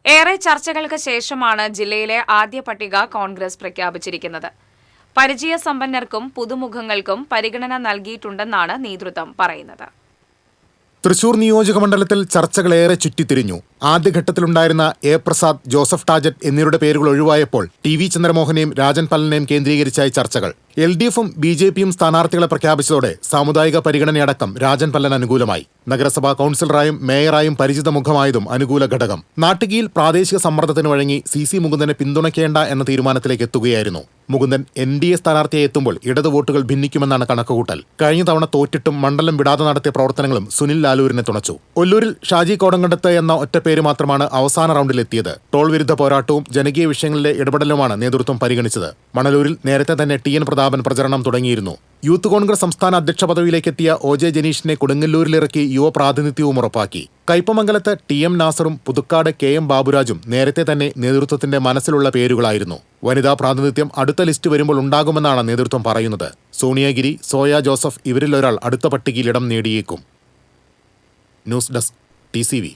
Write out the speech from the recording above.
ഏറെ ചർച്ചകൾക്ക് ശേഷമാണ് ജില്ലയിലെ ആദ്യ പട്ടിക കോൺഗ്രസ് പ്രഖ്യാപിച്ചിരിക്കുന്നത്. പരിചയസമ്പന്നർക്കും പുതുമുഖങ്ങൾക്കും പരിഗണന നൽകിയിട്ടുണ്ടെന്നാണ് നേതൃത്വം പറയുന്നത്. തൃശൂർ നിയോജകമണ്ഡലത്തിൽ ചർച്ചകളേറെ ചുറ്റിത്തിരിഞ്ഞു. ആദ്യഘട്ടത്തിലുണ്ടായിരുന്ന എ പ്രസാദ്, ജോസഫ് ടാജറ്റ് എന്നിവരുടെ പേരുകൾ ഒഴിവായപ്പോൾ ടി.വി. ചന്ദ്രമോഹനെയും രാജൻ പല്ലനെയും കേന്ദ്രീകരിച്ചായി ചർച്ചകൾ. LDFും BJPയും സ്ഥാനാർത്ഥികളെ പ്രഖ്യാപിച്ചതോടെ സാമുദായിക പരിഗണനയടക്കം രാജൻ പല്ലൻ അനുകൂലമായി. നഗരസഭാ കൌൺസിലറായും മേയറായും പരിചിത മുഖമായതും അനുകൂല ഘടകം. നാട്ടികയിൽ പ്രാദേശിക സമ്മർദ്ദത്തിന് വഴങ്ങി CC മുകുന്ദനെ പിന്തുണയ്ക്കേണ്ട എന്ന തീരുമാനത്തിലേക്ക് എത്തുകയായിരുന്നു. മുകുന്ദൻ NDA സ്ഥാനാർത്ഥിയെ എത്തുമ്പോൾ ഇടതു വോട്ടുകൾ ഭിന്നിക്കുമെന്നാണ് കണക്കുകൂട്ടൽ. കഴിഞ്ഞ തവണ തോറ്റിട്ടും മണ്ഡലം വിടാതെ നടത്തിയ പ്രവർത്തനങ്ങളും സുനിൽ ലാലൂരിനെ തുണച്ചു. ഒല്ലൂരിൽ ഷാജി കോടങ്കണ്ടത്ത് എന്ന ഒറ്റപ്പേര് മാത്രമാണ് അവസാന റൗണ്ടിലെത്തിയത്. ടോൾ വിരുദ്ധ പോരാട്ടവും ജനകീയ വിഷയങ്ങളിലെ ഇടപെടലുമാണ് നേതൃത്വം പരിഗണിച്ചത്. മണലൂരിൽ നേരത്തെ തന്നെ TN പ്രതാപൻ പ്രചരണം തുടങ്ങിയിരുന്നു. യൂത്ത് കോൺഗ്രസ് സംസ്ഥാന അധ്യക്ഷ പദവിയിലേക്കെത്തിയ OJ ജനീഷിനെ കൊടുങ്ങല്ലൂരിലിറക്കി യുവ പ്രാതിനിധ്യവും ഉറപ്പാക്കി. കയ്പമംഗലത്ത് TM നാസറും പുതുക്കാട് KM ബാബുരാജും നേരത്തെ തന്നെ നേതൃത്വത്തിന്റെ മനസ്സിലുള്ള പേരുകളായിരുന്നു. വനിതാ പ്രാതിനിധ്യം അടുത്ത ലിസ്റ്റ് വരുമ്പോൾ ഉണ്ടാകുമെന്നാണ് നേതൃത്വം പറയുന്നത്. സോണിയഗിരി, സോയ ജോസഫ് ഇവരിലൊരാൾ അടുത്ത പട്ടികയിൽ ഇടം നേടിയേക്കും. News desk TCV.